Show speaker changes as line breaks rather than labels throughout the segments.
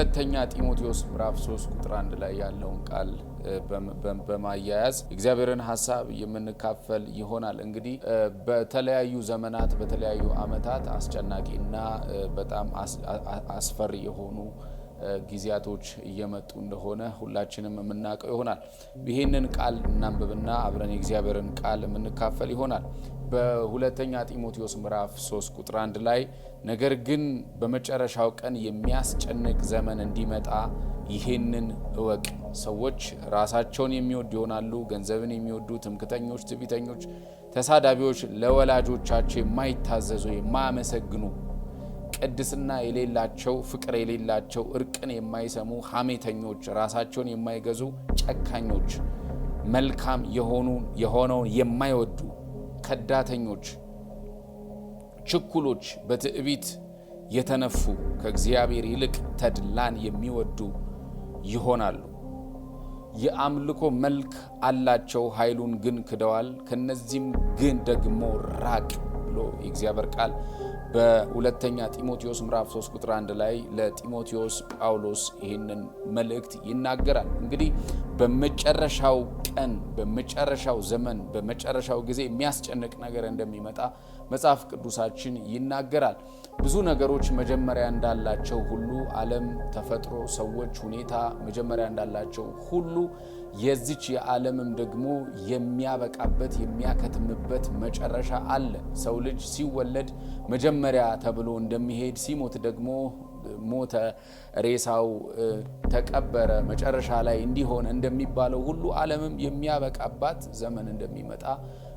ሁለተኛ ጢሞቴዎስ ምዕራፍ 3 ቁጥር 1 ላይ ያለውን ቃል በማያያዝ እግዚአብሔርን ሐሳብ የምንካፈል ይሆናል። እንግዲህ በተለያዩ ዘመናት በተለያዩ ዓመታት አስጨናቂና በጣም አስፈሪ የሆኑ ጊዜያቶች እየመጡ እንደሆነ ሁላችንም የምናውቀው ይሆናል። ይሄንን ቃል እናንብብና አብረን የእግዚአብሔርን ቃል የምንካፈል ይሆናል። በሁለተኛ ጢሞቴዎስ ምዕራፍ 3 ቁጥር 1 ላይ ነገር ግን በመጨረሻው ቀን የሚያስጨንቅ ዘመን እንዲመጣ ይሄንን እወቅ። ሰዎች ራሳቸውን የሚወዱ ይሆናሉ፣ ገንዘብን የሚወዱ፣ ትምክተኞች፣ ትዕቢተኞች፣ ተሳዳቢዎች፣ ለወላጆቻቸው የማይታዘዙ፣ የማያመሰግኑ፣ ቅድስና የሌላቸው፣ ፍቅር የሌላቸው፣ እርቅን የማይሰሙ፣ ሐሜተኞች፣ ራሳቸውን የማይገዙ፣ ጨካኞች፣ መልካም የሆነውን የማይወዱ፣ ከዳተኞች፣ ችኩሎች፣ በትዕቢት የተነፉ፣ ከእግዚአብሔር ይልቅ ተድላን የሚወዱ ይሆናሉ። የአምልኮ መልክ አላቸው፣ ኃይሉን ግን ክደዋል። ከነዚህም ግን ደግሞ ራቅ ብሎ የእግዚአብሔር ቃል በሁለተኛ ጢሞቴዎስ ምዕራፍ 3 ቁጥር 1 ላይ ለጢሞቴዎስ ጳውሎስ ይህንን መልእክት ይናገራል። እንግዲህ በመጨረሻው ቀን፣ በመጨረሻው ዘመን፣ በመጨረሻው ጊዜ የሚያስጨንቅ ነገር እንደሚመጣ መጽሐፍ ቅዱሳችን ይናገራል። ብዙ ነገሮች መጀመሪያ እንዳላቸው ሁሉ ዓለም፣ ተፈጥሮ፣ ሰዎች፣ ሁኔታ መጀመሪያ እንዳላቸው ሁሉ የዚች የዓለምም ደግሞ የሚያበቃበት የሚያከትምበት መጨረሻ አለ። ሰው ልጅ ሲወለድ መጀመሪያ ተብሎ እንደሚሄድ ሲሞት ደግሞ ሞተ፣ ሬሳው ተቀበረ፣ መጨረሻ ላይ እንዲሆን እንደሚባለው ሁሉ ዓለምም የሚያበቃባት ዘመን እንደሚመጣ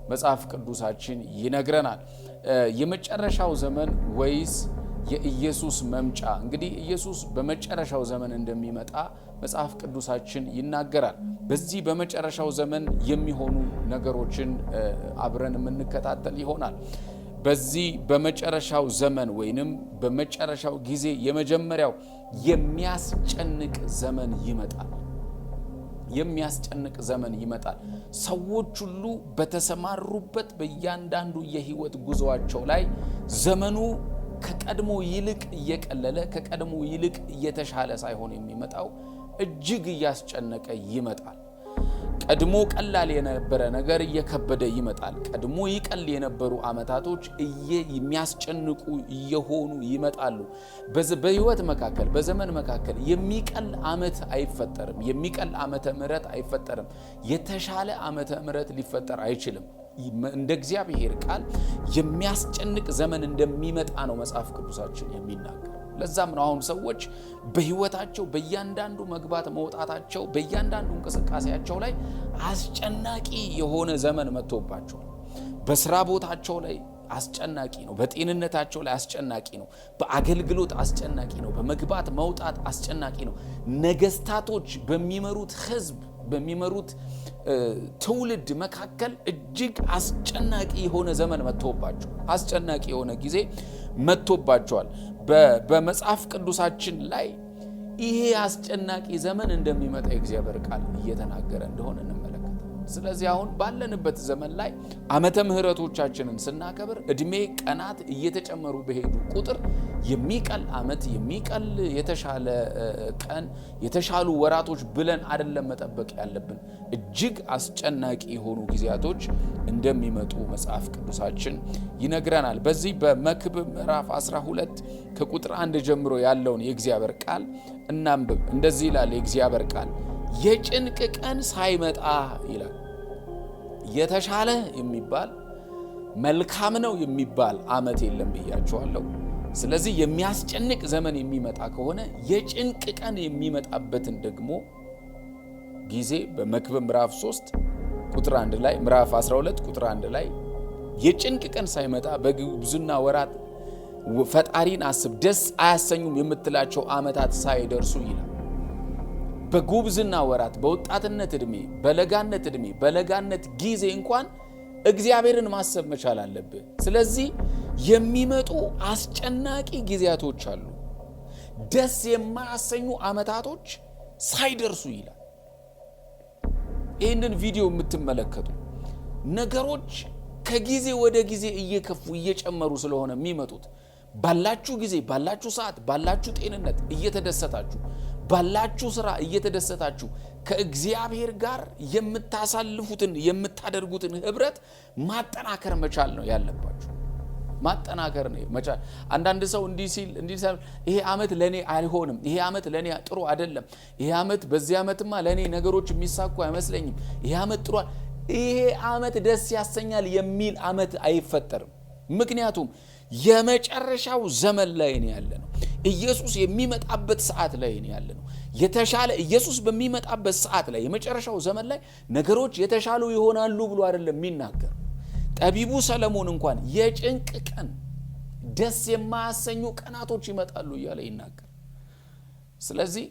መጽሐፍ ቅዱሳችን ይነግረናል። የመጨረሻው ዘመን ወይስ የኢየሱስ መምጫ? እንግዲህ ኢየሱስ በመጨረሻው ዘመን እንደሚመጣ መጽሐፍ ቅዱሳችን ይናገራል። በዚህ በመጨረሻው ዘመን የሚሆኑ ነገሮችን አብረን የምንከታተል ይሆናል። በዚህ በመጨረሻው ዘመን ወይንም በመጨረሻው ጊዜ የመጀመሪያው የሚያስጨንቅ ዘመን ይመጣል። የሚያስጨንቅ ዘመን ይመጣል። ሰዎች ሁሉ በተሰማሩበት በእያንዳንዱ የህይወት ጉዞአቸው ላይ ዘመኑ ከቀድሞ ይልቅ እየቀለለ ከቀድሞ ይልቅ እየተሻለ ሳይሆን የሚመጣው እጅግ እያስጨነቀ ይመጣል። ቀድሞ ቀላል የነበረ ነገር እየከበደ ይመጣል። ቀድሞ ይቀል የነበሩ ዓመታቶች የሚያስጨንቁ እየሆኑ ይመጣሉ። በህይወት መካከል በዘመን መካከል የሚቀል ዓመት አይፈጠርም። የሚቀል ዓመተ ምህረት አይፈጠርም። የተሻለ ዓመተ ምህረት ሊፈጠር አይችልም። እንደ እግዚአብሔር ቃል የሚያስጨንቅ ዘመን እንደሚመጣ ነው መጽሐፍ ቅዱሳችን የሚናገር። ለዛም ነው አሁን ሰዎች በህይወታቸው በእያንዳንዱ መግባት መውጣታቸው በእያንዳንዱ እንቅስቃሴያቸው ላይ አስጨናቂ የሆነ ዘመን መጥቶባቸዋል። በስራ ቦታቸው ላይ አስጨናቂ ነው። በጤንነታቸው ላይ አስጨናቂ ነው። በአገልግሎት አስጨናቂ ነው። በመግባት መውጣት አስጨናቂ ነው። ነገስታቶች በሚመሩት ህዝብ በሚመሩት ትውልድ መካከል እጅግ አስጨናቂ የሆነ ዘመን መጥቶባቸዋል። አስጨናቂ የሆነ ጊዜ መጥቶባቸዋል። በመጽሐፍ ቅዱሳችን ላይ ይሄ አስጨናቂ ዘመን እንደሚመጣ የእግዚአብሔር ቃል እየተናገረ እንደሆነ እንመለከታለን። ስለዚህ አሁን ባለንበት ዘመን ላይ ዓመተ ምህረቶቻችንን ስናከብር እድሜ ቀናት እየተጨመሩ በሄዱ ቁጥር የሚቀል ዓመት የሚቀል የተሻለ ቀን የተሻሉ ወራቶች ብለን አይደለም መጠበቅ ያለብን። እጅግ አስጨናቂ የሆኑ ጊዜያቶች እንደሚመጡ መጽሐፍ ቅዱሳችን ይነግረናል። በዚህ በመክብብ ምዕራፍ 12 ከቁጥር 1 ጀምሮ ያለውን የእግዚአብሔር ቃል እናንብብ። እንደዚህ ይላል የእግዚአብሔር ቃል፣ የጭንቅ ቀን ሳይመጣ ይላል። የተሻለ የሚባል መልካም ነው የሚባል ዓመት የለም ብያቸዋለሁ። ስለዚህ የሚያስጨንቅ ዘመን የሚመጣ ከሆነ የጭንቅ ቀን የሚመጣበትን ደግሞ ጊዜ በመክብብ ምዕራፍ 3 ቁጥር 1 ላይ ምዕራፍ 12 ቁጥር 1 ላይ የጭንቅ ቀን ሳይመጣ በግብዝና ወራት ፈጣሪን አስብ፣ ደስ አያሰኙም የምትላቸው ዓመታት ሳይደርሱ ይላል። በጉብዝና ወራት በወጣትነት ዕድሜ በለጋነት ዕድሜ በለጋነት ጊዜ እንኳን እግዚአብሔርን ማሰብ መቻል አለብህ። ስለዚህ የሚመጡ አስጨናቂ ጊዜያቶች አሉ። ደስ የማያሰኙ ዓመታቶች ሳይደርሱ ይላል። ይህንን ቪዲዮ የምትመለከቱ ነገሮች ከጊዜ ወደ ጊዜ እየከፉ እየጨመሩ ስለሆነ የሚመጡት ባላችሁ ጊዜ ባላችሁ ሰዓት ባላችሁ ጤንነት እየተደሰታችሁ ባላችሁ ስራ እየተደሰታችሁ ከእግዚአብሔር ጋር የምታሳልፉትን የምታደርጉትን ህብረት ማጠናከር መቻል ነው ያለባችሁ። ማጠናከር ነው መቻል። አንዳንድ ሰው እንዲህ ሲል ይሄ አመት ለኔ አይሆንም፣ ይሄ አመት ለኔ ጥሩ አይደለም፣ ይሄ አመት በዚህ አመትማ ለኔ ነገሮች የሚሳኩ አይመስለኝም፣ ይሄ አመት ጥሩ፣ ይሄ አመት ደስ ያሰኛል የሚል አመት አይፈጠርም። ምክንያቱም የመጨረሻው ዘመን ላይ ነው ያለነው። ኢየሱስ የሚመጣበት ሰዓት ላይ ነው ያለነው። የተሻለ ኢየሱስ በሚመጣበት ሰዓት ላይ የመጨረሻው ዘመን ላይ ነገሮች የተሻሉ ይሆናሉ ብሎ አይደለም የሚናገር። ጠቢቡ ሰለሞን እንኳን የጭንቅ ቀን ደስ የማያሰኙ ቀናቶች ይመጣሉ እያለ ይናገር። ስለዚህ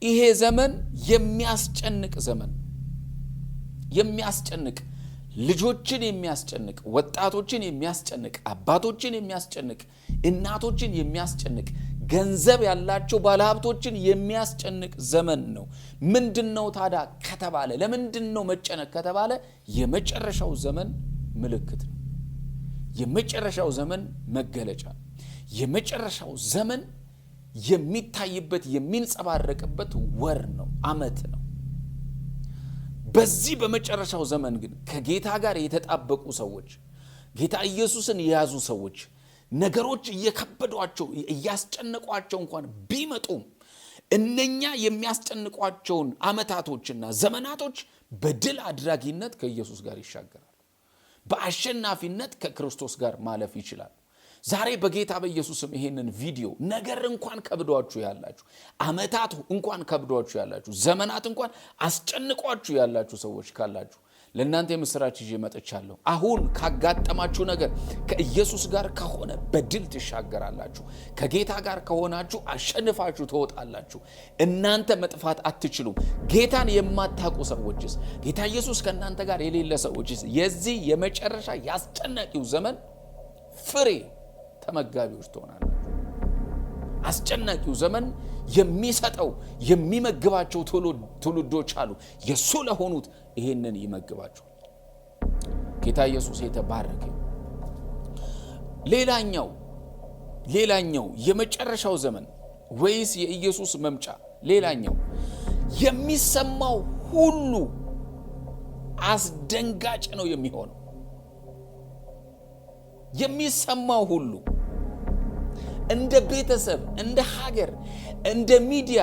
ይሄ ዘመን የሚያስጨንቅ ዘመን፣ የሚያስጨንቅ ልጆችን የሚያስጨንቅ፣ ወጣቶችን የሚያስጨንቅ፣ አባቶችን የሚያስጨንቅ፣ እናቶችን የሚያስጨንቅ፣ ገንዘብ ያላቸው ባለሀብቶችን የሚያስጨንቅ ዘመን ነው። ምንድነው ታዲያ ከተባለ ለምንድነው መጨነቅ ከተባለ የመጨረሻው ዘመን ምልክት ነው። የመጨረሻው ዘመን መገለጫ፣ የመጨረሻው ዘመን የሚታይበት የሚንጸባረቅበት ወር ነው፣ አመት ነው። በዚህ በመጨረሻው ዘመን ግን ከጌታ ጋር የተጣበቁ ሰዎች፣ ጌታ ኢየሱስን የያዙ ሰዎች ነገሮች እየከበዷቸው እያስጨነቋቸው እንኳን ቢመጡም እነኛ የሚያስጨንቋቸውን አመታቶችና ዘመናቶች በድል አድራጊነት ከኢየሱስ ጋር ይሻገራል። በአሸናፊነት ከክርስቶስ ጋር ማለፍ ይችላል። ዛሬ በጌታ በኢየሱስም ይሄንን ቪዲዮ ነገር እንኳን ከብዷችሁ ያላችሁ፣ አመታት እንኳን ከብዷችሁ ያላችሁ፣ ዘመናት እንኳን አስጨንቋችሁ ያላችሁ ሰዎች ካላችሁ ለእናንተ የምስራች ይዤ መጥቻለሁ። አሁን ካጋጠማችሁ ነገር ከኢየሱስ ጋር ከሆነ በድል ትሻገራላችሁ። ከጌታ ጋር ከሆናችሁ አሸንፋችሁ ትወጣላችሁ። እናንተ መጥፋት አትችሉም። ጌታን የማታውቁ ሰዎችስ፣ ጌታ ኢየሱስ ከእናንተ ጋር የሌለ ሰዎችስ የዚህ የመጨረሻ ያስጨናቂው ዘመን ፍሬ ተመጋቢዎች ትሆናላችሁ። አስጨናቂው ዘመን የሚሰጠው የሚመግባቸው ትውልዶች አሉ። የሱ ለሆኑት ይሄንን ይመግባቸው። ጌታ ኢየሱስ የተባረከ። ሌላኛው የመጨረሻው ዘመን ወይስ የኢየሱስ መምጫ? ሌላኛው የሚሰማው ሁሉ አስደንጋጭ ነው የሚሆነው። የሚሰማው ሁሉ እንደ ቤተሰብ፣ እንደ ሀገር፣ እንደ ሚዲያ፣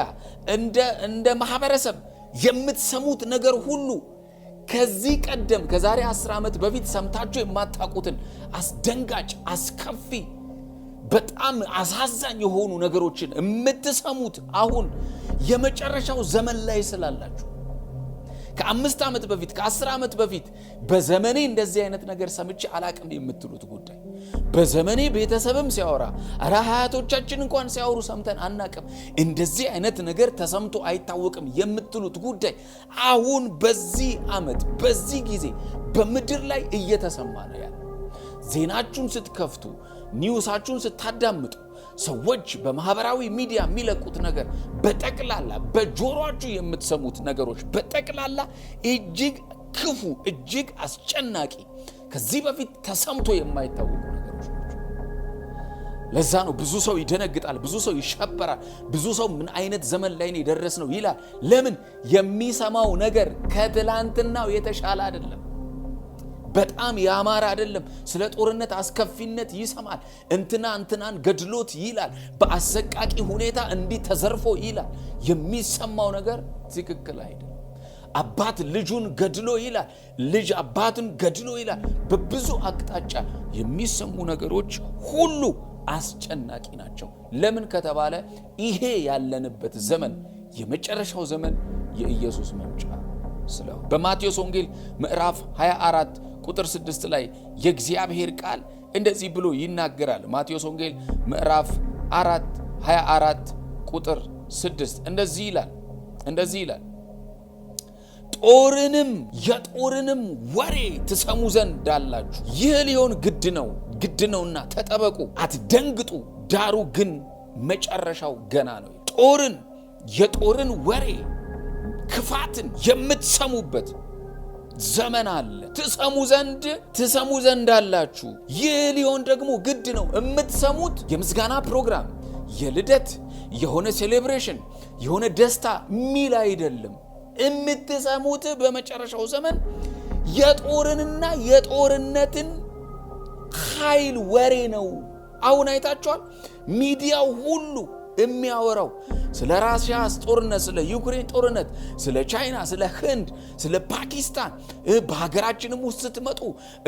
እንደ ማህበረሰብ የምትሰሙት ነገር ሁሉ ከዚህ ቀደም ከዛሬ 10 ዓመት በፊት ሰምታችሁ የማታውቁትን አስደንጋጭ፣ አስከፊ፣ በጣም አሳዛኝ የሆኑ ነገሮችን የምትሰሙት አሁን የመጨረሻው ዘመን ላይ ስላላችሁ። ከ5 ዓመት በፊት ከ10 ዓመት በፊት በዘመኔ እንደዚህ አይነት ነገር ሰምቼ አላቅም የምትሉት ጉዳይ፣ በዘመኔ ቤተሰብም ሲያወራ አራ ሀያቶቻችን እንኳን ሲያወሩ ሰምተን አናቅም፣ እንደዚህ አይነት ነገር ተሰምቶ አይታወቅም የምትሉት ጉዳይ አሁን በዚህ ዓመት በዚህ ጊዜ በምድር ላይ እየተሰማ ነው ያለው። ዜናችሁን ስትከፍቱ፣ ኒውሳችሁን ስታዳምጡ፣ ሰዎች በማህበራዊ ሚዲያ የሚለቁት ነገር በጠቅላላ በጆሮአችሁ የምትሰሙት ነገሮች በጠቅላላ እጅግ ክፉ፣ እጅግ አስጨናቂ፣ ከዚህ በፊት ተሰምቶ የማይታወቁ ነገሮች ናቸው። ለዛ ነው ብዙ ሰው ይደነግጣል፣ ብዙ ሰው ይሸበራል፣ ብዙ ሰው ምን አይነት ዘመን ላይ ነው የደረስነው ይላል። ለምን? የሚሰማው ነገር ከትላንትናው የተሻለ አይደለም፣ በጣም ያማረ አይደለም። ስለ ጦርነት አስከፊነት ይሰማል። እንትናን ገድሎት ይላል፣ በአሰቃቂ ሁኔታ እንዲህ ተዘርፎ ይላል። የሚሰማው ነገር ትክክል አይደለም። አባት ልጁን ገድሎ ይላል፣ ልጅ አባትን ገድሎ ይላል። በብዙ አቅጣጫ የሚሰሙ ነገሮች ሁሉ አስጨናቂ ናቸው። ለምን ከተባለ ይሄ ያለንበት ዘመን የመጨረሻው ዘመን የኢየሱስ መምጫ ስለሆነ በማቴዎስ ወንጌል ምዕራፍ 24 ቁጥር 6 ላይ የእግዚአብሔር ቃል እንደዚህ ብሎ ይናገራል። ማቴዎስ ወንጌል ምዕራፍ 24 ቁጥር 6 እንደዚህ ይላል የጦርንም ወሬ ትሰሙ ዘንድ አላችሁ። ይህ ሊሆን ግድ ነውና ተጠበቁ፣ አትደንግጡ፣ ዳሩ ግን መጨረሻው ገና ነው። የጦርን ወሬ ክፋትን የምትሰሙበት ዘመን አለ። ትሰሙ ዘንድ አላችሁ። ይህ ሊሆን ደግሞ ግድ ነው። የምትሰሙት የምስጋና ፕሮግራም፣ የልደት፣ የሆነ ሴሌብሬሽን፣ የሆነ ደስታ ሚል አይደለም። የምትሰሙት በመጨረሻው ዘመን የጦርንና የጦርነትን ኃይል ወሬ ነው። አሁን አይታችኋል። ሚዲያው ሁሉ የሚያወራው ስለ ራሽያ ጦርነት፣ ስለ ዩክሬን ጦርነት፣ ስለ ቻይና፣ ስለ ህንድ፣ ስለ ፓኪስታን። በሀገራችንም ውስጥ ስትመጡ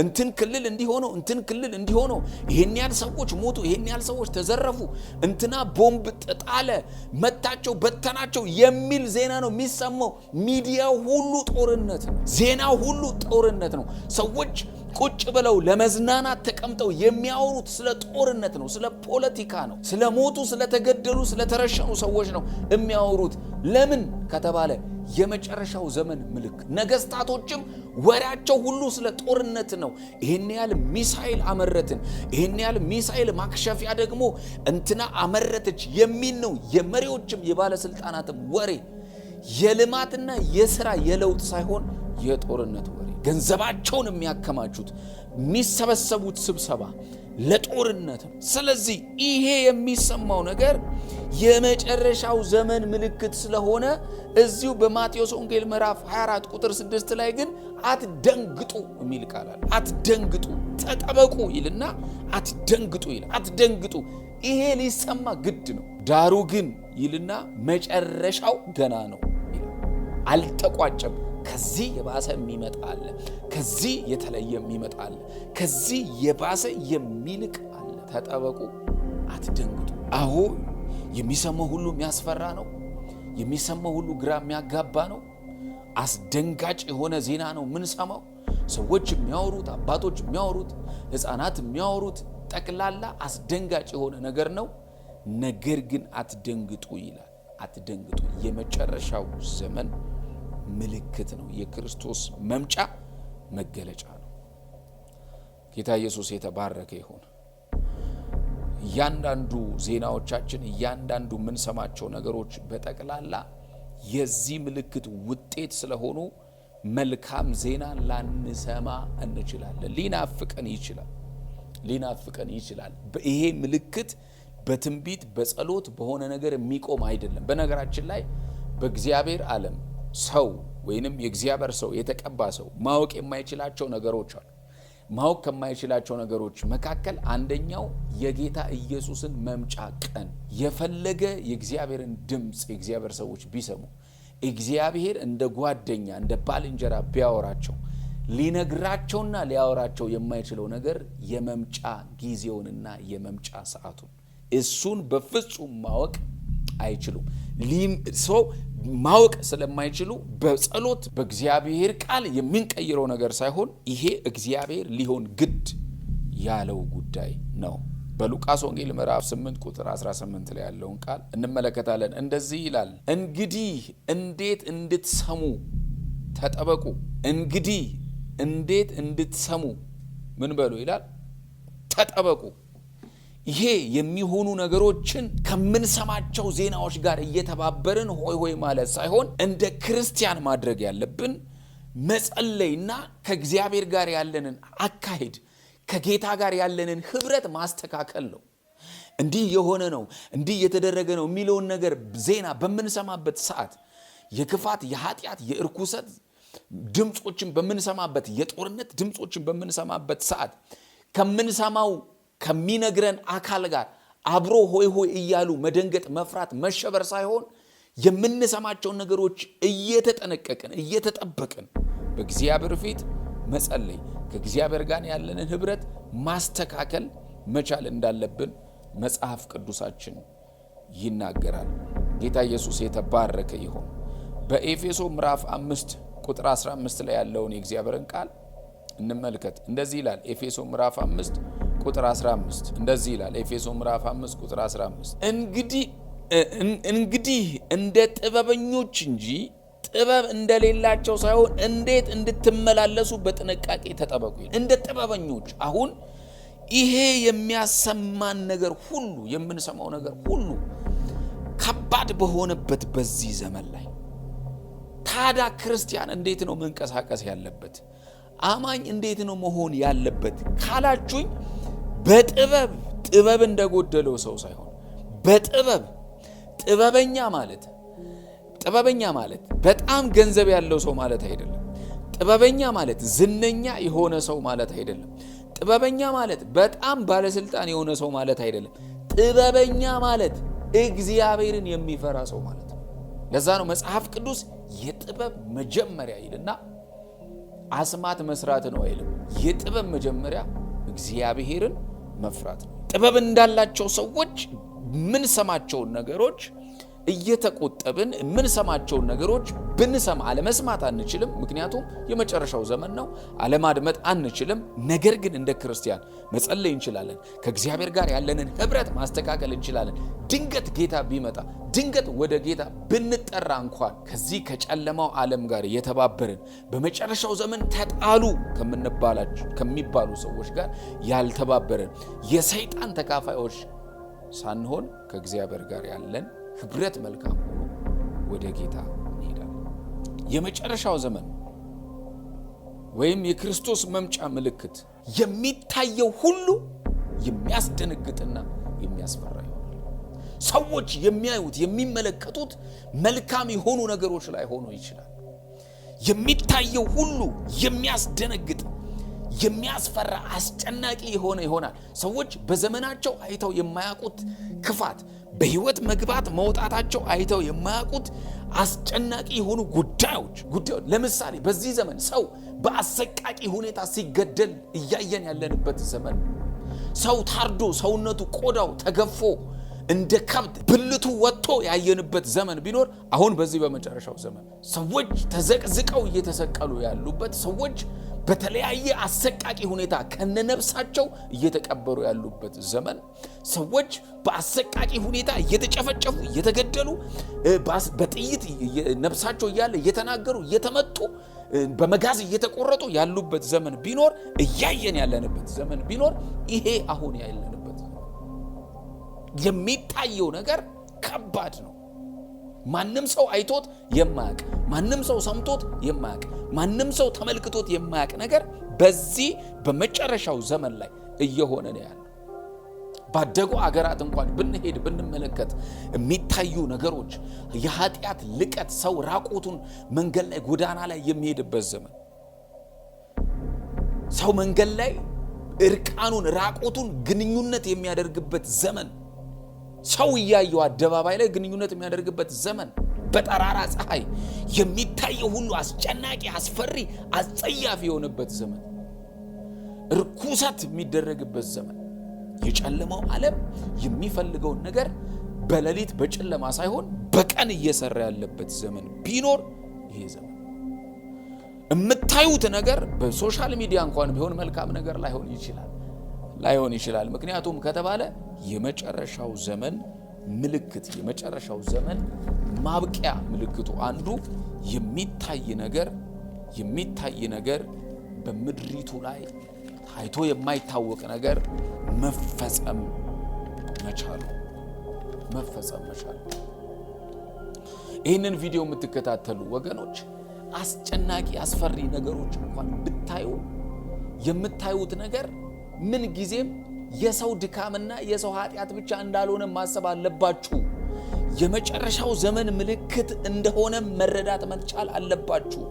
እንትን ክልል እንዲሆነው እንትን ክልል እንዲሆነው ይሄን ያህል ሰዎች ሞቱ፣ ይሄን ያህል ሰዎች ተዘረፉ፣ እንትና ቦምብ ጣለ፣ መታቸው፣ በተናቸው የሚል ዜና ነው የሚሰማው። ሚዲያው ሁሉ ጦርነት ነው። ዜናው ሁሉ ጦርነት ነው። ሰዎች ቁጭ ብለው ለመዝናናት ተቀምጠው የሚያወሩት ስለ ጦርነት ነው፣ ስለ ፖለቲካ ነው፣ ስለ ሞቱ፣ ስለተገደሉ፣ ስለተረሸኑ ሰዎች ነው የሚያወሩት። ለምን ከተባለ የመጨረሻው ዘመን ምልክት። ነገስታቶችም ወሬያቸው ሁሉ ስለ ጦርነት ነው። ይሄን ያህል ሚሳኤል አመረትን፣ ይሄን ያህል ሚሳኤል ማክሸፊያ ደግሞ እንትና አመረተች የሚል ነው። የመሪዎችም የባለስልጣናትም ወሬ የልማትና የሥራ የለውጥ ሳይሆን የጦርነት ወሬ። ገንዘባቸውን የሚያከማቹት የሚሰበሰቡት ስብሰባ ለጦርነት ነው። ስለዚህ ይሄ የሚሰማው ነገር የመጨረሻው ዘመን ምልክት ስለሆነ እዚሁ በማቴዎስ ወንጌል ምዕራፍ 24 ቁጥር 6 ላይ ግን አትደንግጡ የሚል ቃል አለ። አትደንግጡ፣ ተጠበቁ ይልና አትደንግጡ ይላል። አትደንግጡ፣ ይሄ ሊሰማ ግድ ነው። ዳሩ ግን ይልና መጨረሻው ገና ነው ይላል። አልተቋጨም። ከዚህ የባሰ የሚመጣ አለ። ከዚህ የተለየ የሚመጣ አለ። ከዚህ የባሰ የሚልቅ አለ። ተጠበቁ፣ አትደንግጡ። አሁን የሚሰማው ሁሉ የሚያስፈራ ነው። የሚሰማው ሁሉ ግራ የሚያጋባ ነው። አስደንጋጭ የሆነ ዜና ነው የምንሰማው። ሰዎች የሚያወሩት፣ አባቶች የሚያወሩት፣ ሕፃናት የሚያወሩት ጠቅላላ አስደንጋጭ የሆነ ነገር ነው። ነገር ግን አትደንግጡ ይላል። አትደንግጡ፣ የመጨረሻው ዘመን ምልክት ነው። የክርስቶስ መምጫ መገለጫ ነው። ጌታ ኢየሱስ የተባረከ ይሁን። እያንዳንዱ ዜናዎቻችን፣ እያንዳንዱ የምንሰማቸው ነገሮች በጠቅላላ የዚህ ምልክት ውጤት ስለሆኑ መልካም ዜና ላንሰማ እንችላለን። ሊናፍቀን ይችላል። ይሄ ምልክት በትንቢት በጸሎት በሆነ ነገር የሚቆም አይደለም። በነገራችን ላይ በእግዚአብሔር ዓለም ሰው ወይንም የእግዚአብሔር ሰው የተቀባ ሰው ማወቅ የማይችላቸው ነገሮች አሉ። ማወቅ ከማይችላቸው ነገሮች መካከል አንደኛው የጌታ ኢየሱስን መምጫ ቀን የፈለገ የእግዚአብሔርን ድምፅ የእግዚአብሔር ሰዎች ቢሰሙ እግዚአብሔር እንደ ጓደኛ እንደ ባልንጀራ ቢያወራቸው ሊነግራቸውና ሊያወራቸው የማይችለው ነገር የመምጫ ጊዜውንና የመምጫ ሰዓቱን እሱን በፍጹም ማወቅ አይችሉም። ሰው ማወቅ ስለማይችሉ በጸሎት በእግዚአብሔር ቃል የሚንቀይረው ነገር ሳይሆን ይሄ እግዚአብሔር ሊሆን ግድ ያለው ጉዳይ ነው። በሉቃስ ወንጌል ምዕራፍ 8 ቁጥር 18 ላይ ያለውን ቃል እንመለከታለን። እንደዚህ ይላል፣ እንግዲህ እንዴት እንድትሰሙ ተጠበቁ። እንግዲህ እንዴት እንድትሰሙ ምን በሉ ይላል፣ ተጠበቁ። ይሄ የሚሆኑ ነገሮችን ከምንሰማቸው ዜናዎች ጋር እየተባበርን ሆይ ሆይ ማለት ሳይሆን እንደ ክርስቲያን ማድረግ ያለብን መጸለይና ከእግዚአብሔር ጋር ያለንን አካሄድ ከጌታ ጋር ያለንን ህብረት ማስተካከል ነው። እንዲህ የሆነ ነው፣ እንዲህ የተደረገ ነው የሚለውን ነገር ዜና በምንሰማበት ሰዓት የክፋት፣ የኃጢአት፣ የእርኩሰት ድምጾችን በምንሰማበት፣ የጦርነት ድምጾችን በምንሰማበት ሰዓት ከምንሰማው ከሚነግረን አካል ጋር አብሮ ሆይ ሆይ እያሉ መደንገጥ፣ መፍራት፣ መሸበር ሳይሆን የምንሰማቸውን ነገሮች እየተጠነቀቅን እየተጠበቅን በእግዚአብሔር ፊት መጸለይ፣ ከእግዚአብሔር ጋር ያለንን ህብረት ማስተካከል መቻል እንዳለብን መጽሐፍ ቅዱሳችን ይናገራል። ጌታ ኢየሱስ የተባረከ ይሁን። በኤፌሶ ምዕራፍ 5 ቁጥር 15 ላይ ያለውን የእግዚአብሔርን ቃል እንመልከት። እንደዚህ ይላል። ኤፌሶ ምዕራፍ 5 ቁጥር 15 እንደዚህ ይላል። ኤፌሶ ምዕራፍ 5 ቁጥር 15 እንግዲህ እንደ ጥበበኞች እንጂ ጥበብ እንደሌላቸው ሳይሆን እንዴት እንድትመላለሱ በጥንቃቄ ተጠበቁ። እንደ ጥበበኞች። አሁን ይሄ የሚያሰማን ነገር ሁሉ፣ የምንሰማው ነገር ሁሉ ከባድ በሆነበት በዚህ ዘመን ላይ ታዲያ ክርስቲያን እንዴት ነው መንቀሳቀስ ያለበት? አማኝ እንዴት ነው መሆን ያለበት ካላችሁኝ፣ ጥበብ እንደጎደለው ሰው ሳይሆን ጥበበኛ ማለት በጣም ገንዘብ ያለው ሰው ማለት አይደለም። ጥበበኛ ማለት ዝነኛ የሆነ ሰው ማለት አይደለም። ጥበበኛ ማለት በጣም ባለስልጣን የሆነ ሰው ማለት አይደለም። ጥበበኛ ማለት እግዚአብሔርን የሚፈራ ሰው ማለት ነው። ለዛ ነው መጽሐፍ ቅዱስ የጥበብ መጀመሪያ ይልና አስማት መስራት ነው አይልም። የጥበብ መጀመሪያ እግዚአብሔርን መፍራት ነው። ጥበብ እንዳላቸው ሰዎች ምን ሰማቸውን ነገሮች እየተቆጠብን ምን ሰማቸውን ነገሮች ብንሰማ አለመስማት አንችልም። ምክንያቱም የመጨረሻው ዘመን ነው። አለማድመጥ አንችልም። ነገር ግን እንደ ክርስቲያን መጸለይ እንችላለን። ከእግዚአብሔር ጋር ያለንን ህብረት ማስተካከል እንችላለን። ድንገት ጌታ ቢመጣ ድንገት ወደ ጌታ ብንጠራ እንኳን ከዚህ ከጨለማው ዓለም ጋር የተባበርን በመጨረሻው ዘመን ተጣሉ ከሚባሉ ሰዎች ጋር ያልተባበርን የሰይጣን ተካፋዮች ሳንሆን ከእግዚአብሔር ጋር ያለን ህብረት መልካም ሆኖ ወደ ጌታ እንሄዳለን። የመጨረሻው ዘመን ወይም የክርስቶስ መምጫ ምልክት የሚታየው ሁሉ የሚያስደነግጥና የሚያስፈራ ይሆናል። ሰዎች የሚያዩት የሚመለከቱት መልካም የሆኑ ነገሮች ላይ ሆኖ ይችላል። የሚታየው ሁሉ የሚያስደነግጥ የሚያስፈራ አስጨናቂ ይሆናል። ሰዎች በዘመናቸው አይተው የማያውቁት ክፋት፣ በህይወት መግባት መውጣታቸው አይተው የማያውቁት አስጨናቂ የሆኑ ጉዳዮች ለምሳሌ በዚህ ዘመን ሰው በአሰቃቂ ሁኔታ ሲገደል እያየን ያለንበት ዘመን፣ ሰው ታርዶ ሰውነቱ ቆዳው ተገፎ እንደ ከብት ብልቱ ወጥቶ ያየንበት ዘመን ቢኖር አሁን በዚህ በመጨረሻው ዘመን ሰዎች ተዘቅዝቀው እየተሰቀሉ ያሉበት፣ ሰዎች በተለያየ አሰቃቂ ሁኔታ ከነነፍሳቸው እየተቀበሩ ያሉበት ዘመን፣ ሰዎች በአሰቃቂ ሁኔታ እየተጨፈጨፉ እየተገደሉ በጥይት ነፍሳቸው እያለ እየተናገሩ እየተመጡ በመጋዝ እየተቆረጡ ያሉበት ዘመን ቢኖር፣ እያየን ያለንበት ዘመን ቢኖር ይሄ አሁን ያለንበት የሚታየው ነገር ከባድ ነው። ማንም ሰው አይቶት የማያውቅ፣ ማንም ሰው ሰምቶት የማያውቅ፣ ማንም ሰው ተመልክቶት የማያውቅ ነገር በዚህ በመጨረሻው ዘመን ላይ እየሆነ ነው ያለው። ባደጉ አገራት እንኳን ብንሄድ ብንመለከት የሚታዩ ነገሮች፣ የኃጢአት ልቀት፣ ሰው ራቁቱን መንገድ ላይ ጎዳና ላይ የሚሄድበት ዘመን፣ ሰው መንገድ ላይ እርቃኑን ራቁቱን ግንኙነት የሚያደርግበት ዘመን፣ ሰው እያየው አደባባይ ላይ ግንኙነት የሚያደርግበት ዘመን፣ በጠራራ ፀሐይ የሚታየው ሁሉ አስጨናቂ፣ አስፈሪ፣ አስጸያፊ የሆነበት ዘመን፣ ርኩሰት የሚደረግበት ዘመን፣ የጨለማው ዓለም የሚፈልገውን ነገር በሌሊት በጨለማ ሳይሆን በቀን እየሰራ ያለበት ዘመን ቢኖር ይሄ ዘመን። የምታዩት ነገር በሶሻል ሚዲያ እንኳን ቢሆን መልካም ነገር ላይሆን ይችላል። ምክንያቱም ከተባለ የመጨረሻው ዘመን ምልክት፣ የመጨረሻው ዘመን ማብቂያ ምልክቱ አንዱ የሚታይ ነገር በምድሪቱ ላይ ታይቶ የማይታወቅ ነገር መፈጸም መቻሉ። ይህንን ቪዲዮ የምትከታተሉ ወገኖች አስጨናቂ አስፈሪ ነገሮች እንኳን ብታዩ የምታዩት ነገር ምን ጊዜም የሰው ድካምና የሰው ኃጢአት ብቻ እንዳልሆነ ማሰብ አለባችሁ። የመጨረሻው ዘመን ምልክት እንደሆነ መረዳት መቻል አለባችሁ።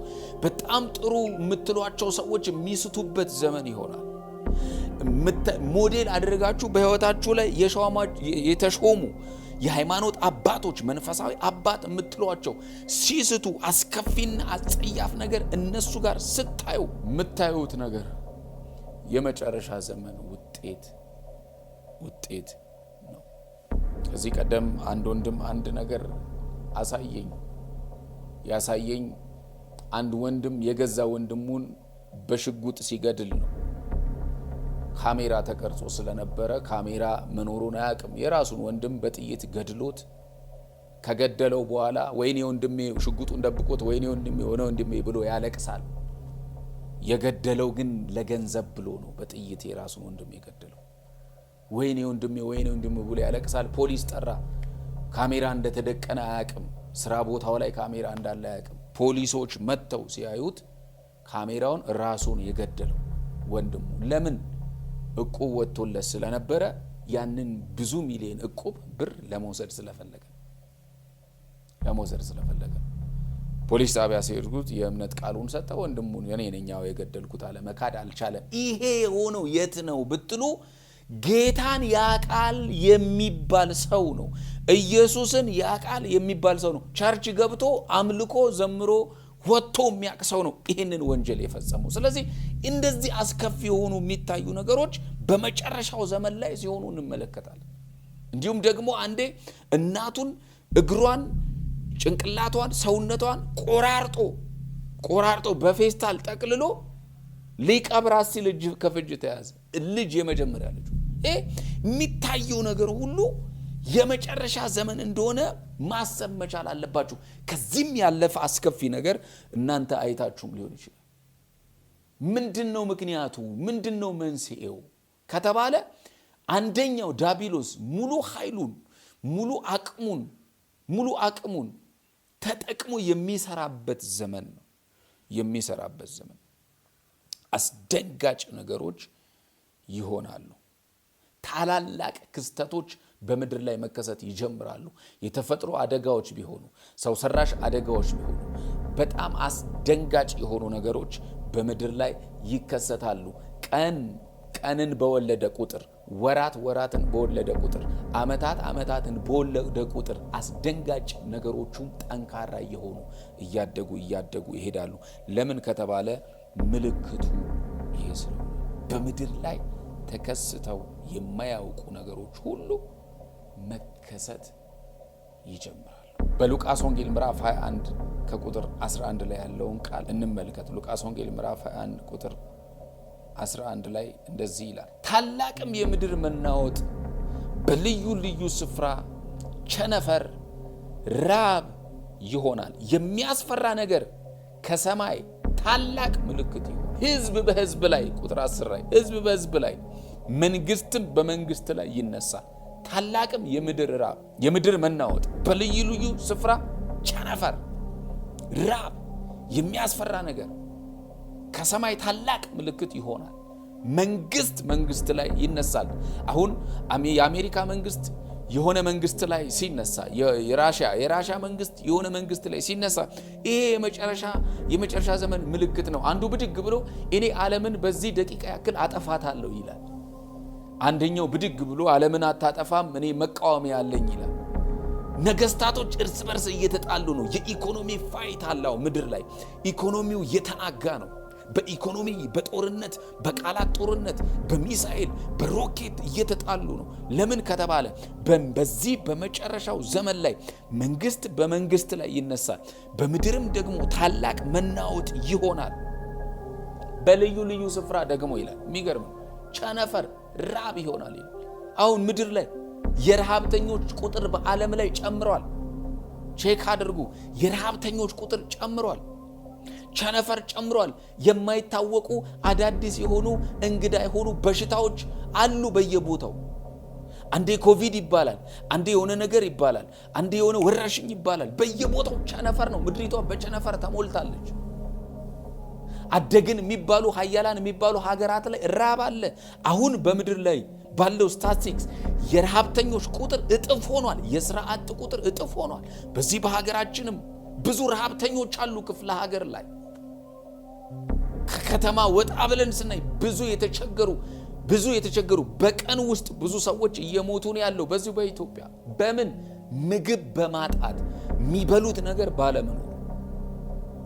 በጣም ጥሩ የምትሏቸው ሰዎች የሚስቱበት ዘመን ይሆናል። ሞዴል አድርጋችሁ በህይወታችሁ ላይ የተሾሙ የሃይማኖት አባቶች፣ መንፈሳዊ አባት የምትሏቸው ሲስቱ አስከፊና አጸያፍ ነገር እነሱ ጋር ስታዩ የምታዩት ነገር የመጨረሻ ዘመን ውጤት ነው። ከዚህ ቀደም አንድ ወንድም አንድ ነገር ያሳየኝ አንድ ወንድም የገዛ ወንድሙን በሽጉጥ ሲገድል ነው። ካሜራ ተቀርጾ ስለነበረ ካሜራ መኖሩን አያውቅም። የራሱን ወንድም በጥይት ገድሎት ከገደለው በኋላ ወይኔ ወንድሜ ሽጉጡን ደብቆት ወይኔ ወንድሜ ብሎ ያለቅሳል። የገደለው ግን ለገንዘብ ብሎ ነው። በጥይት የራሱን ወንድም የገደለው ወይኔ ወንድሜ ብሎ ያለቅሳል። ፖሊስ ጠራ። ካሜራ እንደተደቀነ አያውቅም። ስራ ቦታው ላይ ካሜራ እንዳለ ያውቅም። ፖሊሶች መጥተው ሲያዩት ካሜራውን ራሱን የገደለው ወንድሙ ለምን እቁብ ወጥቶለት ስለነበረ ያንን ብዙ ሚሊዮን እቁብ ብር ለመውሰድ ስለፈለገ ፖሊስ ጣቢያ ሲሄዱት የእምነት ቃሉን ሰጠ። ወንድሙን እኔ ነኝ የገደልኩት አለ። መካድ አልቻለም። ይሄ የሆነው የት ነው ብትሉ ጌታን ያቃል የሚባል ሰው ነው። ኢየሱስን ያቃል የሚባል ሰው ነው። ቸርች ገብቶ አምልኮ ዘምሮ ወጥቶ የሚያውቅ ሰው ነው ይሄንን ወንጀል የፈጸመው። ስለዚህ እንደዚህ አስከፊ የሆኑ የሚታዩ ነገሮች በመጨረሻው ዘመን ላይ ሲሆኑ እንመለከታለን። እንዲሁም ደግሞ አንዴ እናቱን እግሯን ጭንቅላቷን ሰውነቷን ቆራርጦ በፌስታል ጠቅልሎ ሊቀብራት ሲል እጅ ከፍጅ ተያዘ። ልጅ የመጀመሪያ ልጅ የሚታየው ነገር ሁሉ የመጨረሻ ዘመን እንደሆነ ማሰብ መቻል አለባችሁ። ከዚህም ያለፈ አስከፊ ነገር እናንተ አይታችሁም ሊሆን ይችላል። ምንድነው ምክንያቱ? ምንድነው መንስኤው ከተባለ አንደኛው ዲያብሎስ ሙሉ ኃይሉን ሙሉ አቅሙን ተጠቅሞ የሚሰራበት ዘመን ነው። አስደንጋጭ ነገሮች ይሆናሉ። ታላላቅ ክስተቶች በምድር ላይ መከሰት ይጀምራሉ። የተፈጥሮ አደጋዎች ቢሆኑ፣ ሰው ሰራሽ አደጋዎች ቢሆኑ፣ በጣም አስደንጋጭ የሆኑ ነገሮች በምድር ላይ ይከሰታሉ። ቀንን በወለደ ቁጥር፣ ወራትን በወለደ ቁጥር፣ ዓመታትን በወለደ ቁጥር አስደንጋጭ ነገሮቹም ጠንካራ የሆኑ እያደጉ ይሄዳሉ። ለምን ከተባለ ምልክቱ ይሄ ስለሆነ በምድር ላይ ተከስተው የማያውቁ ነገሮች ሁሉ መከሰት ይጀምራሉ። በሉቃስ ወንጌል ምዕራፍ 21 ከቁጥር 11 ላይ ያለውን ቃል እንመልከት። ሉቃስ ወንጌል ምዕራፍ 21 ቁጥር 11 ላይ እንደዚህ ይላል። ታላቅም የምድር መናወጥ፣ በልዩ ልዩ ስፍራ ቸነፈር፣ ራብ ይሆናል። የሚያስፈራ ነገር ከሰማይ ታላቅ ምልክት ይሆናል። ሕዝብ በሕዝብ ላይ ቁጥር 10 ላይ ሕዝብ በሕዝብ ላይ መንግስትም በመንግስት ላይ ይነሳል። ታላቅም የምድር መናወጥ፣ በልዩ ልዩ ስፍራ ቸነፈር፣ ራብ፣ የሚያስፈራ ነገር ከሰማይ ታላቅ ምልክት ይሆናል። መንግስት ላይ ይነሳል። አሁን የአሜሪካ መንግስት የሆነ መንግስት ላይ ሲነሳ፣ የራሽያ መንግስት የሆነ መንግስት ላይ ሲነሳ ይሄ የመጨረሻ ዘመን ምልክት ነው። አንዱ ብድግ ብሎ እኔ ዓለምን በዚህ ደቂቃ ያክል አጠፋታለሁ ይላል። አንደኛው ብድግ ብሎ ዓለምን አታጠፋም እኔ መቃወሚያ አለኝ ይላል። ነገስታቶች እርስ በርስ እየተጣሉ ነው። የኢኮኖሚ ፋይት አለው ምድር ላይ። ኢኮኖሚው የተናጋ ነው። በኢኮኖሚ በጦርነት በቃላት ጦርነት በሚሳኤል በሮኬት እየተጣሉ ነው። ለምን ከተባለ በዚህ በመጨረሻው ዘመን ላይ መንግስት በመንግስት ላይ ይነሳል። በምድርም ደግሞ ታላቅ መናወጥ ይሆናል። በልዩ ልዩ ስፍራ ደግሞ ይላል። የሚገርም ቸነፈር፣ ራብ ይሆናል። አሁን ምድር ላይ የረሃብተኞች ቁጥር በዓለም ላይ ጨምሯል። ቼክ አድርጉ። የረሃብተኞች ቁጥር ጨምሯል። ቸነፈር ጨምሯል። የማይታወቁ አዳዲስ የሆኑ እንግዳ የሆኑ በሽታዎች አሉ በየቦታው። አንዴ ኮቪድ ይባላል፣ አንዴ የሆነ ነገር ይባላል፣ አንዴ የሆነ ወረርሽኝ ይባላል። በየቦታው ቸነፈር ነው። ምድሪቷ በቸነፈር ተሞልታለች። አደግን የሚባሉ ሀያላን የሚባሉ ሀገራት ላይ ራብ አለ። አሁን በምድር ላይ ባለው ስታቲስቲክስ የረሃብተኞች ቁጥር እጥፍ ሆኗል። የሥራ አጥ ቁጥር እጥፍ ሆኗል። በዚህ በሀገራችንም ብዙ ረሃብተኞች አሉ። ክፍለ ሀገር ላይ ከከተማ ወጣ ብለን ስናይ ብዙ የተቸገሩ በቀን ውስጥ ብዙ ሰዎች እየሞቱ ነው ያለው በዚሁ በኢትዮጵያ። በምን ምግብ በማጣት የሚበሉት ነገር ባለመኖር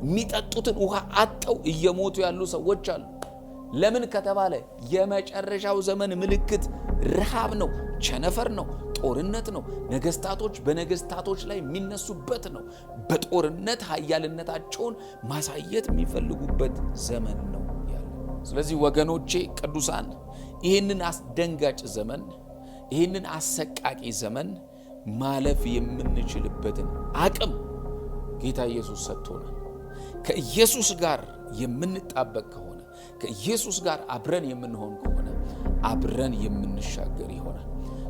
የሚጠጡትን ውሃ አጥተው እየሞቱ ያሉ ሰዎች አሉ። ለምን ከተባለ የመጨረሻው ዘመን ምልክት ረሃብ ነው፣ ቸነፈር ነው፣ ጦርነት ነው። ነገስታቶች በነገስታቶች ላይ የሚነሱበት ነው። በጦርነት ኃያልነታቸውን ማሳየት የሚፈልጉበት ዘመን ነው ያለ። ስለዚህ ወገኖቼ ቅዱሳን ይህንን አስደንጋጭ ዘመን፣ ይህንን አሰቃቂ ዘመን ማለፍ የምንችልበትን አቅም ጌታ ኢየሱስ ሰጥቶናል። ከኢየሱስ ጋር የምንጣበቅ ከሆነ፣ ከኢየሱስ ጋር አብረን የምንሆን ከሆነ አብረን የምንሻገር ይሆናል።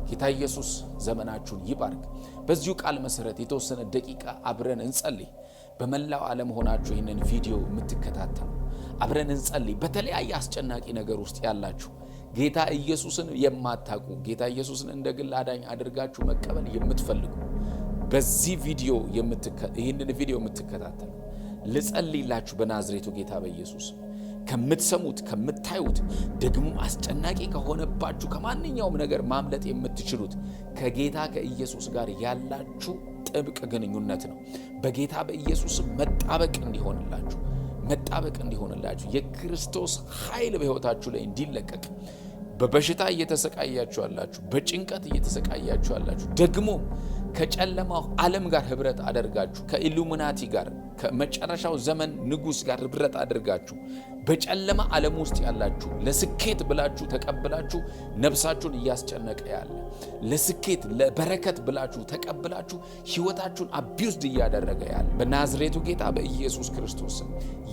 ጌታ ኢየሱስ ዘመናችሁን ይባርክ። በዚሁ ቃል መሰረት የተወሰነ ደቂቃ አብረን እንጸልይ። በመላው ዓለም ሆናችሁ ይህንን ቪዲዮ የምትከታተሉ አብረን እንጸልይ። በተለያየ አስጨናቂ ነገር ውስጥ ያላችሁ ጌታ ኢየሱስን የማታውቁ ጌታ ኢየሱስን እንደ ግል አዳኝ አድርጋችሁ መቀበል የምትፈልጉ በዚህ ቪዲዮ ይህንን ቪዲዮ የምትከታተሉ ልጸልይላችሁ በናዝሬቱ ጌታ በኢየሱስ ከምትሰሙት ከምታዩት ደግሞ አስጨናቂ ከሆነባችሁ ከማንኛውም ነገር ማምለጥ የምትችሉት ከጌታ ከኢየሱስ ጋር ያላችሁ ጥብቅ ግንኙነት ነው። በጌታ በኢየሱስ መጣበቅ እንዲሆንላችሁ የክርስቶስ ኃይል በሕይወታችሁ ላይ እንዲለቀቅ በበሽታ እየተሰቃያችሁ ያላችሁ በጭንቀት እየተሰቃያችሁ ያላችሁ ደግሞ ከጨለማው ዓለም ጋር ህብረት አድርጋችሁ ከኢሉሚናቲ ጋር ከመጨረሻው ዘመን ንጉስ ጋር ህብረት አድርጋችሁ በጨለማ ዓለም ውስጥ ያላችሁ ለስኬት ብላችሁ ተቀብላችሁ ነፍሳችሁን እያስጨነቀ ያለ ለስኬት ለበረከት ብላችሁ ተቀብላችሁ ህይወታችሁን አቢውዝድ እያደረገ ያለ በናዝሬቱ ጌታ በኢየሱስ ክርስቶስ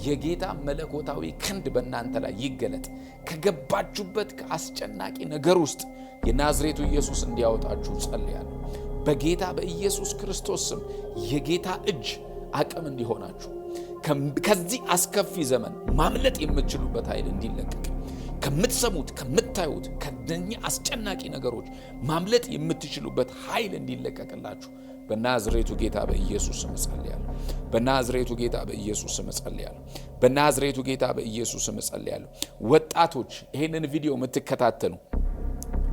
የጌታ መለኮታዊ ክንድ በእናንተ ላይ ይገለጥ። ከገባችሁበት ከአስጨናቂ ነገር ውስጥ የናዝሬቱ ኢየሱስ እንዲያወጣችሁ ጸልያለሁ። በጌታ በኢየሱስ ክርስቶስ ስም የጌታ እጅ አቅም እንዲሆናችሁ ከዚህ አስከፊ ዘመን ማምለጥ የምትችሉበት ኃይል እንዲለቀቅ ከምትሰሙት ከምታዩት ከነኚህ አስጨናቂ ነገሮች ማምለጥ የምትችሉበት ኃይል እንዲለቀቅላችሁ በናዝሬቱ ጌታ በኢየሱስ ስም ጸልያለሁ። በናዝሬቱ ጌታ በኢየሱስ ስም ጸልያለሁ። በናዝሬቱ ጌታ በኢየሱስ ስም ጸልያለሁ። ወጣቶች ይሄንን ቪዲዮ የምትከታተሉ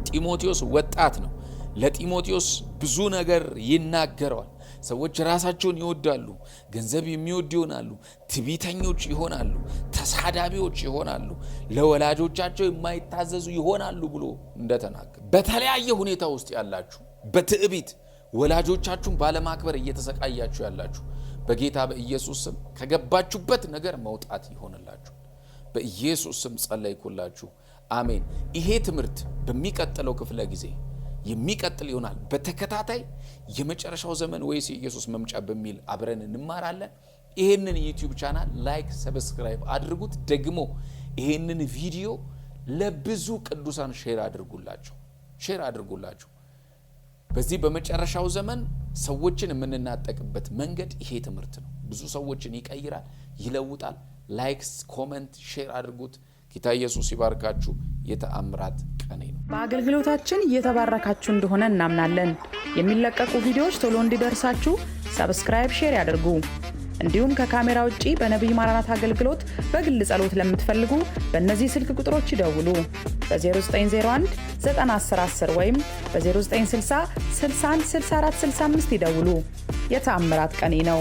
ጢሞቴዎስ ወጣት ነው። ለጢሞቴዎስ ብዙ ነገር ይናገረዋል። ሰዎች ራሳቸውን ይወዳሉ፣ ገንዘብ የሚወዱ ይሆናሉ፣ ትዕቢተኞች ይሆናሉ፣ ተሳዳቢዎች ይሆናሉ፣ ለወላጆቻቸው የማይታዘዙ ይሆናሉ ብሎ እንደተናገረ በተለያየ ሁኔታ ውስጥ ያላችሁ በትዕቢት ወላጆቻችሁን ባለማክበር እየተሰቃያችሁ ያላችሁ በጌታ በኢየሱስ ስም ከገባችሁበት ነገር መውጣት ይሆንላችሁ። በኢየሱስ ስም ጸለይኩላችሁ። አሜን። ይሄ ትምህርት በሚቀጥለው ክፍለ ጊዜ የሚቀጥል ይሆናል። በተከታታይ የመጨረሻው ዘመን ወይስ የኢየሱስ መምጫ በሚል አብረን እንማራለን። ይሄንን ዩቲዩብ ቻናል ላይክ ሰብስክራይብ አድርጉት። ደግሞ ይሄንን ቪዲዮ ለብዙ ቅዱሳን ሼር አድርጉላችሁ። በዚህ በመጨረሻው ዘመን ሰዎችን የምንናጠቅበት መንገድ ይሄ ትምህርት ነው። ብዙ ሰዎችን ይቀይራል፣ ይለውጣል። ላይክስ ኮሜንት ሼር አድርጉት። ጌታ ኢየሱስ ይባርካችሁ። የተአምራት ቀኔ ነው።
በአገልግሎታችን እየተባረካችሁ እንደሆነ እናምናለን። የሚለቀቁ ቪዲዮዎች ቶሎ እንዲደርሳችሁ ሰብስክራይብ፣ ሼር ያድርጉ። እንዲሁም ከካሜራ ውጪ በነብይ ማራናት አገልግሎት በግል ጸሎት ለምትፈልጉ በእነዚህ ስልክ ቁጥሮች ይደውሉ። በ0901 91010 ወይም በ0960 61 64 65 ይደውሉ። የተአምራት ቀኔ ነው።